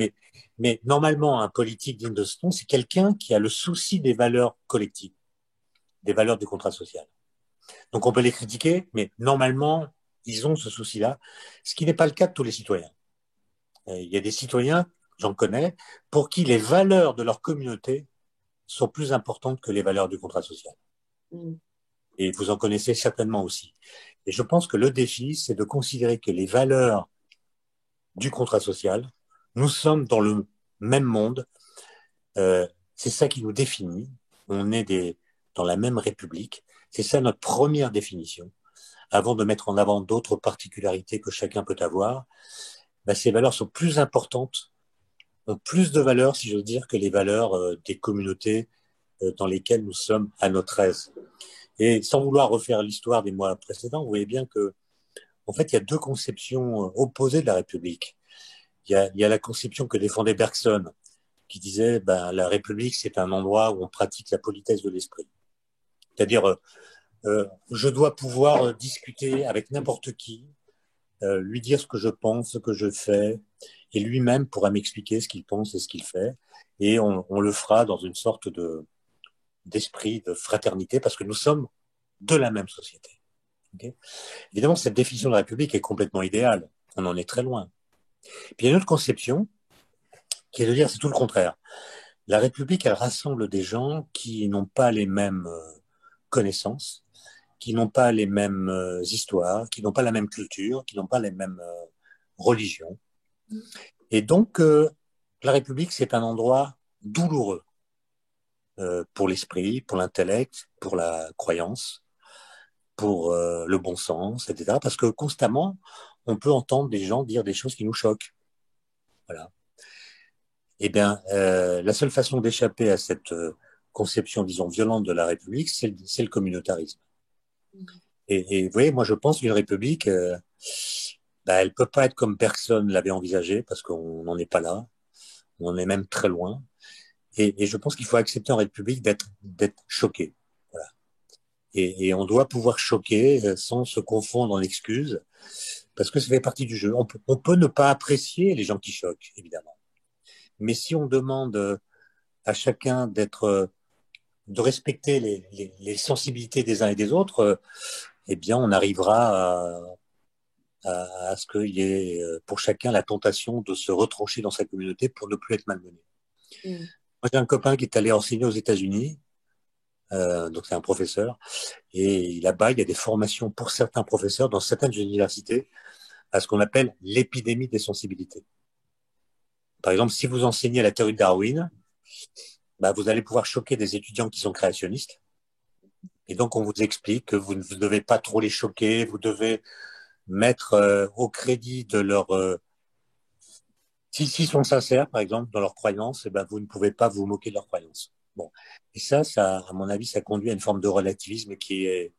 mais normalement, un politique digne de ce nom, c'est quelqu'un qui a le souci des valeurs collectives, des valeurs du contrat social. Donc on peut les critiquer, mais normalement, ils ont ce souci-là, ce qui n'est pas le cas de tous les citoyens. Il y a des citoyens, j'en connais, pour qui les valeurs de leur communauté sont plus importantes que les valeurs du contrat social. Et vous en connaissez certainement aussi. Et je pense que le défi, c'est de considérer que les valeurs du contrat social, nous sommes dans le même monde, c'est ça qui nous définit, on est dans la même république, c'est ça notre première définition. Avant de mettre en avant d'autres particularités que chacun peut avoir, ces valeurs sont plus importantes, ont plus de valeur, si j'ose dire, que les valeurs des communautés dans lesquelles nous sommes à notre aise. Et sans vouloir refaire l'histoire des mois précédents, vous voyez bien que, en fait, il y a deux conceptions opposées de la République. Il y a la conception que défendait Bergson, qui disait, la République, c'est un endroit où on pratique la politesse de l'esprit. C'est-à-dire, je dois pouvoir discuter avec n'importe qui, lui dire ce que je pense, ce que je fais, et lui-même pourra m'expliquer ce qu'il pense et ce qu'il fait. Et on le fera dans une sorte d'esprit de fraternité, parce que nous sommes de la même société. Okay. Évidemment, cette définition de la République est complètement idéale. On en est très loin. Puis il y a une autre conception qui est de dire c'est tout le contraire. La République, elle rassemble des gens qui n'ont pas les mêmes connaissances, qui n'ont pas les mêmes histoires, qui n'ont pas la même culture, qui n'ont pas les mêmes religions. Et donc, la République, c'est un endroit douloureux pour l'esprit, pour l'intellect, pour la croyance, pour le bon sens, etc. Parce que constamment, on peut entendre des gens dire des choses qui nous choquent. Voilà. Eh bien, la seule façon d'échapper à cette conception, disons, violente de la République, c'est le communautarisme. Et vous voyez, moi, je pense qu'une République, elle peut pas être comme personne l'avait envisagé, parce qu'on n'en est pas là. On en est même très loin. Et je pense qu'il faut accepter en République d'être choqué. Voilà. Et on doit pouvoir choquer sans se confondre en excuses, parce que ça fait partie du jeu. On peut ne pas apprécier les gens qui choquent, évidemment. Mais si on demande à chacun de respecter les sensibilités des uns et des autres, eh bien, on arrivera à ce qu'il y ait pour chacun la tentation de se retrancher dans sa communauté pour ne plus être malmené. Moi, j'ai un copain qui est allé enseigner aux États-Unis, donc c'est un professeur, et là-bas, il y a des formations pour certains professeurs dans certaines universités à ce qu'on appelle l'épidémie des sensibilités. Par exemple, si vous enseignez la théorie de Darwin, vous allez pouvoir choquer des étudiants qui sont créationnistes. Et donc, on vous explique que vous ne devez pas trop les choquer, vous devez mettre au crédit de leur... s'ils sont sincères, par exemple, dans leurs croyances, vous ne pouvez pas vous moquer de leurs croyances. Bon. Et ça, à mon avis, ça conduit à une forme de relativisme qui est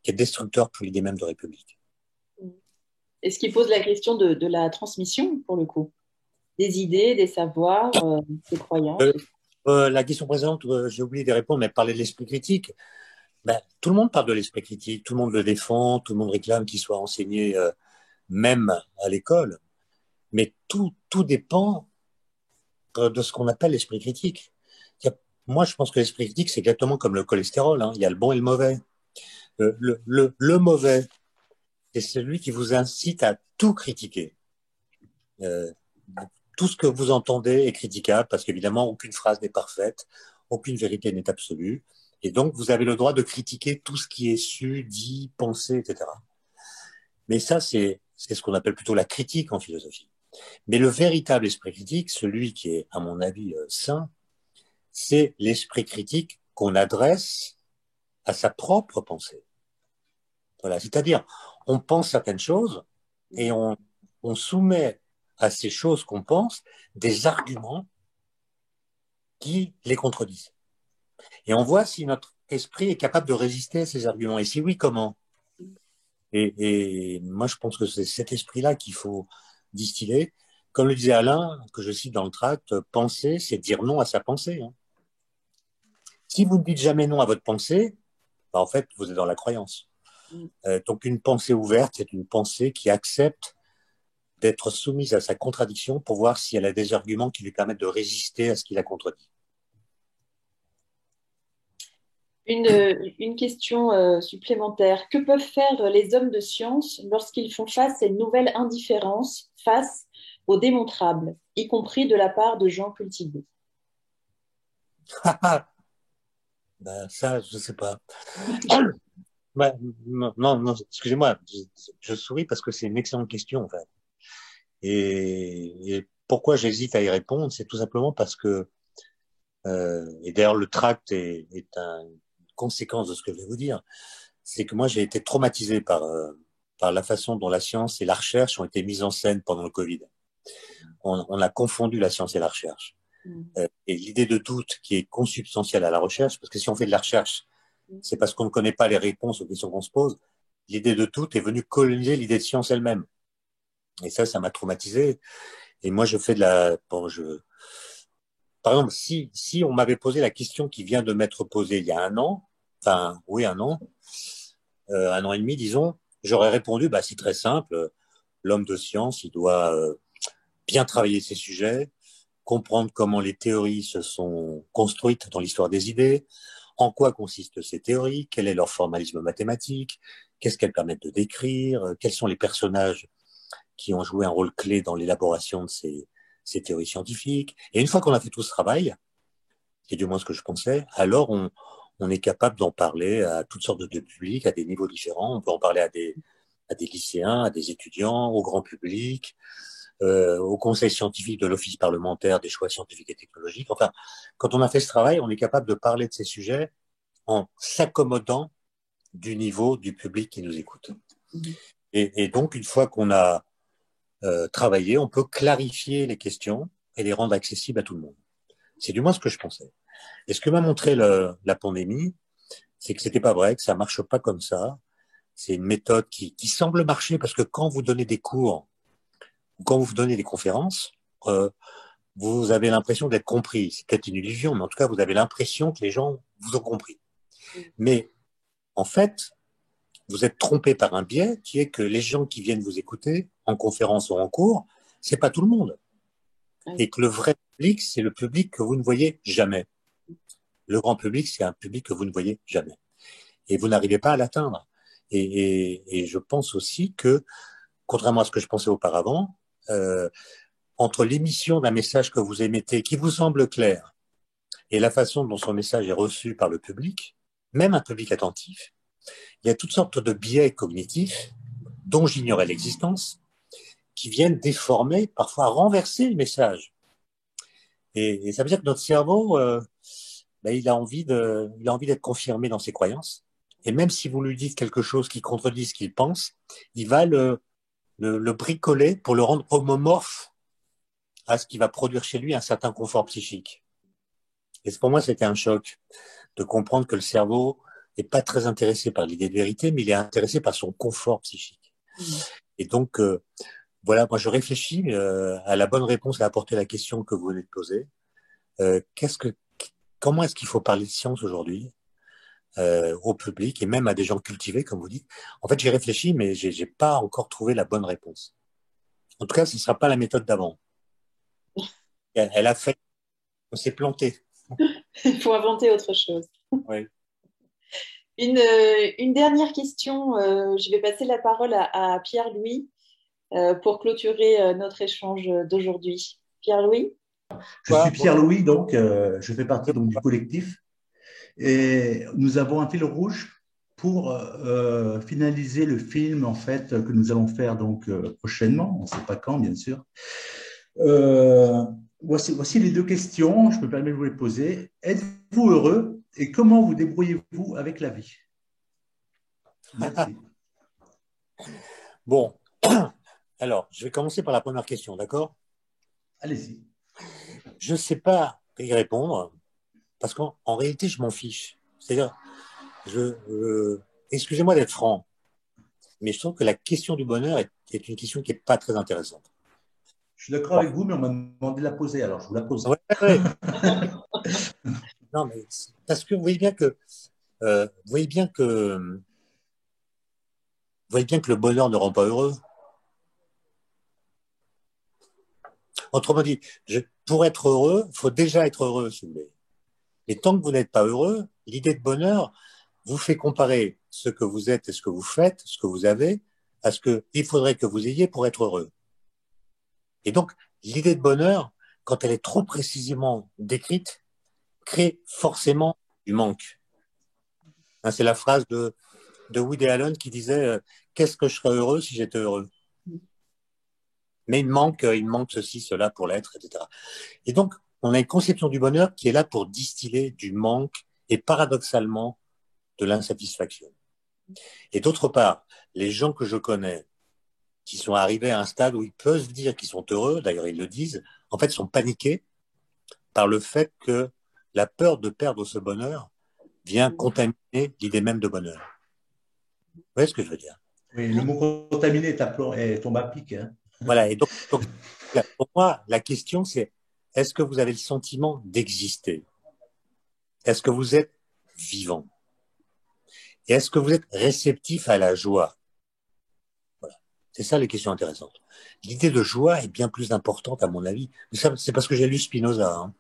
destructeur pour l'idée même de République.
Est-ce qu'il pose la question de la transmission, pour le coup? Des idées, des savoirs, des croyances?
La question présente, j'ai oublié de répondre, mais parler de l'esprit critique. Tout le monde parle de l'esprit critique, tout le monde le défend, tout le monde réclame qu'il soit enseigné même à l'école. Mais tout tout dépend de ce qu'on appelle l'esprit critique. Moi, je pense que l'esprit critique, c'est exactement comme le cholestérol, hein. Il y a le bon et le mauvais. Le mauvais, c'est celui qui vous incite à tout critiquer. Euh, Tout ce que vous entendez est critiquable parce qu'évidemment, aucune phrase n'est parfaite, aucune vérité n'est absolue. Et donc, vous avez le droit de critiquer tout ce qui est su, dit, pensé, etc. Mais ça, c'est ce qu'on appelle plutôt la critique en philosophie. Mais le véritable esprit critique, celui qui est, à mon avis, sain, c'est l'esprit critique qu'on adresse à sa propre pensée. Voilà, c'est-à-dire, on pense certaines choses et on soumet à ces choses qu'on pense des arguments qui les contredisent. Et on voit si notre esprit est capable de résister à ces arguments. Et si oui, comment? Et moi, je pense que c'est cet esprit-là qu'il faut distiller. Comme le disait Alain, que je cite dans le tract, penser, c'est dire non à sa pensée, hein. Si vous ne dites jamais non à votre pensée, bah, en fait, vous êtes dans la croyance. Donc, une pensée ouverte, c'est une pensée qui accepte d'être soumise à sa contradiction pour voir si elle a des arguments qui lui permettent de résister à ce qui la contredit.
Une question supplémentaire. Que peuvent faire les hommes de science lorsqu'ils font face à une nouvelle indifférence face au démontrable, y compris de la part de gens cultivés?
Ben, ça, je sais pas. Ben, non, non, excusez-moi, je souris parce que c'est une excellente question, en fait. Et pourquoi j'hésite à y répondre, c'est tout simplement parce que, et d'ailleurs le tract est une conséquence de ce que je vais vous dire, c'est que moi j'ai été traumatisé par la façon dont la science et la recherche ont été mises en scène pendant le Covid. On a confondu la science et la recherche. Et l'idée de doute qui est consubstantielle à la recherche, parce que si on fait de la recherche, c'est parce qu'on ne connaît pas les réponses aux questions qu'on se pose. L'idée de doute est venue coloniser l'idée de science elle-même. Et ça m'a traumatisé. Et moi, je fais de la... Bon, par exemple, si on m'avait posé la question qui vient de m'être posée il y a un an, enfin, oui, un an et demi, disons, j'aurais répondu, bah, c'est très simple. L'homme de science, il doit bien travailler ses sujets, comprendre comment les théories se sont construites dans l'histoire des idées, en quoi consistent ces théories, quel est leur formalisme mathématique, qu'est-ce qu'elles permettent de décrire, quels sont les personnages qui ont joué un rôle clé dans l'élaboration de ces théories scientifiques. Et une fois qu'on a fait tout ce travail, et du moins ce que je pensais, alors on est capable d'en parler à toutes sortes de publics, à des niveaux différents. On peut en parler à des lycéens, à des étudiants, au grand public, au conseil scientifique de l'office parlementaire des choix scientifiques et technologiques. Enfin, quand on a fait ce travail, on est capable de parler de ces sujets en s'accommodant du niveau du public qui nous écoute. Et donc, une fois qu'on a travaillé, on peut clarifier les questions et les rendre accessibles à tout le monde. C'est du moins ce que je pensais. Et ce que m'a montré la pandémie, c'est que c'était pas vrai, que ça marche pas comme ça. C'est une méthode qui semble marcher parce que quand vous donnez des cours ou quand vous donnez des conférences, vous avez l'impression d'être compris. C'est peut-être une illusion, mais en tout cas, vous avez l'impression que les gens vous ont compris. Mais en fait, vous êtes trompé par un biais qui est que les gens qui viennent vous écouter en conférence ou en cours, c'est pas tout le monde. Et que le vrai public, c'est le public que vous ne voyez jamais. Le grand public, c'est un public que vous ne voyez jamais. Et vous n'arrivez pas à l'atteindre. Et je pense aussi que, contrairement à ce que je pensais auparavant, entre l'émission d'un message que vous émettez, qui vous semble clair, et la façon dont son message est reçu par le public, même un public attentif, il y a toutes sortes de biais cognitifs dont j'ignorais l'existence, qui viennent déformer, parfois renverser le message. Et ça veut dire que notre cerveau, il a envie d'être confirmé dans ses croyances. Et même si vous lui dites quelque chose qui contredit ce qu'il pense, il va le bricoler pour le rendre homomorphe à ce qui va produire chez lui un certain confort psychique. Et pour moi, c'était un choc de comprendre que le cerveau n'est pas très intéressé par l'idée de vérité, mais il est intéressé par son confort psychique. Et donc, voilà, moi je réfléchis à la bonne réponse à apporter la question que vous venez de poser. Comment est-ce qu'il faut parler de science aujourd'hui au public et même à des gens cultivés, comme vous dites? En fait, j'ai réfléchi, mais j'ai pas encore trouvé la bonne réponse. En tout cas, ce ne sera pas la méthode d'avant. Elle a fait, on s'est planté.
Il faut inventer autre chose.
Oui.
Une dernière question. Je vais passer la parole à Pierre-Louis pour clôturer notre échange d'aujourd'hui. Pierre-Louis?
Je suis Pierre-Louis, donc je fais partie donc, du collectif. Et nous avons un fil rouge pour finaliser le film en fait que nous allons faire donc prochainement. On ne sait pas quand, bien sûr. Voici les deux questions. Je me permets de vous les poser. Êtes-vous heureux et comment vous débrouillez-vous avec la vie? Merci.
Bon, alors, je vais commencer par la première question, d'accord?
Allez-y.
Je ne sais pas y répondre parce qu'en réalité, je m'en fiche. C'est-à-dire, excusez-moi d'être franc, mais je trouve que la question du bonheur est une question qui n'est pas très intéressante.
Je suis d'accord avec vous, mais on m'a demandé de la poser, alors je vous la pose.
Ouais, ouais. Non, mais parce que vous voyez bien que le bonheur ne rend pas heureux. Autrement dit, pour être heureux, il faut déjà être heureux, si vous voulez. Et tant que vous n'êtes pas heureux, l'idée de bonheur vous fait comparer ce que vous êtes et ce que vous faites, ce que vous avez, à ce qu'il faudrait que vous ayez pour être heureux. Et donc, l'idée de bonheur, quand elle est trop précisément décrite, crée forcément du manque. Hein, c'est la phrase de Woody Allen qui disait qu'est-ce que je serais heureux si j'étais heureux? Mais il manque ceci, cela pour l'être, etc. Et donc, on a une conception du bonheur qui est là pour distiller du manque et paradoxalement de l'insatisfaction. Et d'autre part, les gens que je connais qui sont arrivés à un stade où ils peuvent dire qu'ils sont heureux, d'ailleurs ils le disent, en fait sont paniqués par le fait que la peur de perdre ce bonheur vient contaminer l'idée même de bonheur. Vous voyez ce que je veux dire?
Oui, le mot contaminé tombe à pic. Hein.
Voilà, et donc, pour moi, la question c'est, est-ce que vous avez le sentiment d'exister? Est-ce que vous êtes vivant? Et est-ce que vous êtes réceptif à la joie? Voilà. C'est ça les questions intéressantes. L'idée de joie est bien plus importante à mon avis. C'est parce que j'ai lu Spinoza. Hein.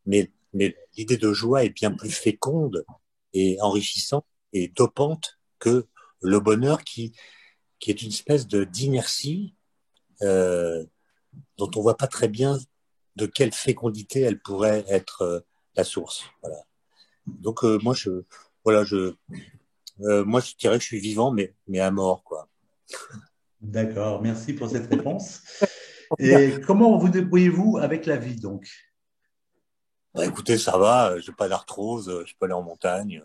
Mais l'idée de joie est bien plus féconde et enrichissante et dopante que le bonheur qui est une espèce d'inertie dont on voit pas très bien de quelle fécondité elle pourrait être la source. Voilà. Donc moi je dirais que je suis vivant mais à mort quoi.
D'accord, merci pour cette réponse. Et comment vous débrouillez-vous avec la vie donc?
Bah, écoutez, ça va, j'ai pas d'arthrose, je peux aller en montagne.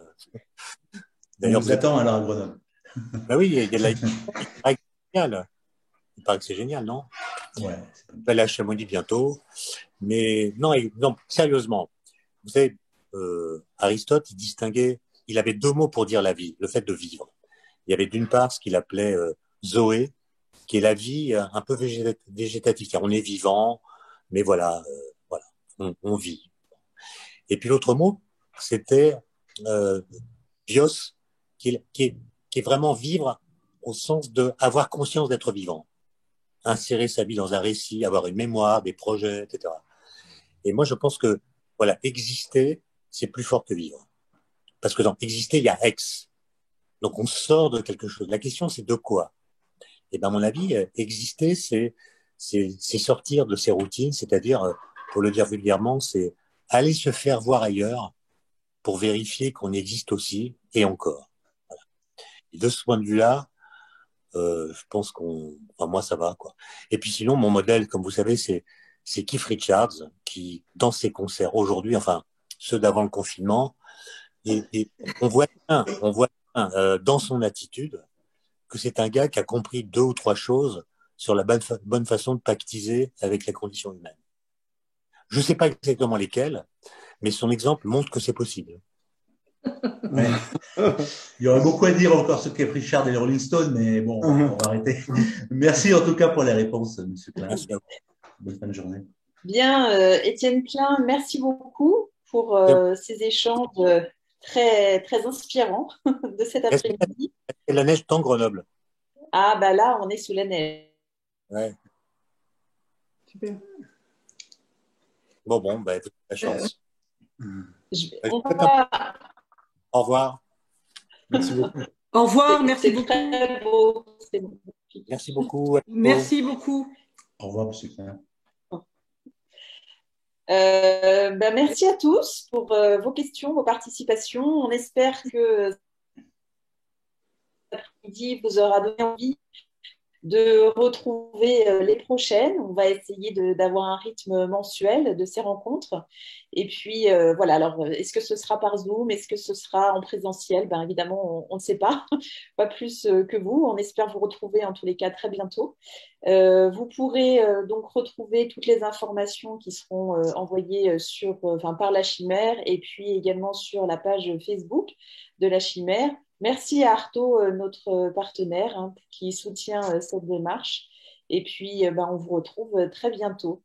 D'ailleurs, on vous attend alors à Grenoble.
Bah oui, il y a de la... Il paraît que c'est génial, non?
Ouais.
Je vais aller à Chamonix bientôt. Mais non, sérieusement, vous savez, Aristote, il avait deux mots pour dire la vie, le fait de vivre. Il y avait d'une part ce qu'il appelait Zoé, qui est la vie un peu végétative. On est vivant, mais voilà, on vit. Et puis l'autre mot, c'était bios, qui est vraiment vivre au sens de avoir conscience d'être vivant, insérer sa vie dans un récit, avoir une mémoire, des projets, etc. Et moi, je pense que voilà, exister, c'est plus fort que vivre, parce que dans exister, il y a ex. Donc on sort de quelque chose. La question, c'est de quoi? Et ben, à mon avis, exister, c'est sortir de ses routines, c'est-à-dire, pour le dire vulgairement, c'est aller se faire voir ailleurs pour vérifier qu'on existe aussi et encore. Voilà. Et de ce point de vue-là, je pense moi, ça va, quoi. Et puis sinon, mon modèle, comme vous savez, c'est Keith Richards, qui, dans ses concerts aujourd'hui, enfin, ceux d'avant le confinement, et on voit bien, dans son attitude, que c'est un gars qui a compris deux ou trois choses sur la bonne façon de pactiser avec la condition humaine. Je ne sais pas exactement lesquelles, mais son exemple montre que c'est possible.
Ouais. Il y aurait beaucoup à dire encore sur Keith Richards et les Rolling Stones, mais bon, on va arrêter. Merci en tout cas pour les réponses, M. Klein.
Merci à vous.
Bonne fin de journée.
Bien, Étienne Klein, merci beaucoup pour ces échanges très, très inspirants de cet après-midi.
Et la neige dans Grenoble.
Ah, bah là, on est sous la neige.
Ouais.
Super.
Bon, bah, la chance.
On va...
Au revoir.
Merci beaucoup.
Au revoir, merci
C'est
beaucoup.
très beau.
Merci beaucoup.
Merci beaucoup.
Au revoir, monsieur Klein.
Merci à tous pour vos questions, vos participations. On espère que cet après-midi vous aura donné envie de retrouver les prochaines. On va essayer d'avoir un rythme mensuel de ces rencontres. Et puis, voilà, alors, est-ce que ce sera par Zoom? Est-ce que ce sera en présentiel? Ben, évidemment, on ne sait pas, pas plus que vous. On espère vous retrouver en tous les cas très bientôt. Vous pourrez donc retrouver toutes les informations qui seront envoyées par la Chimère et puis également sur la page Facebook de la Chimère. Merci à Arto, notre partenaire, hein, qui soutient cette démarche. Et puis, on vous retrouve très bientôt.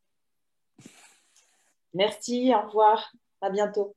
Merci, au revoir, à bientôt.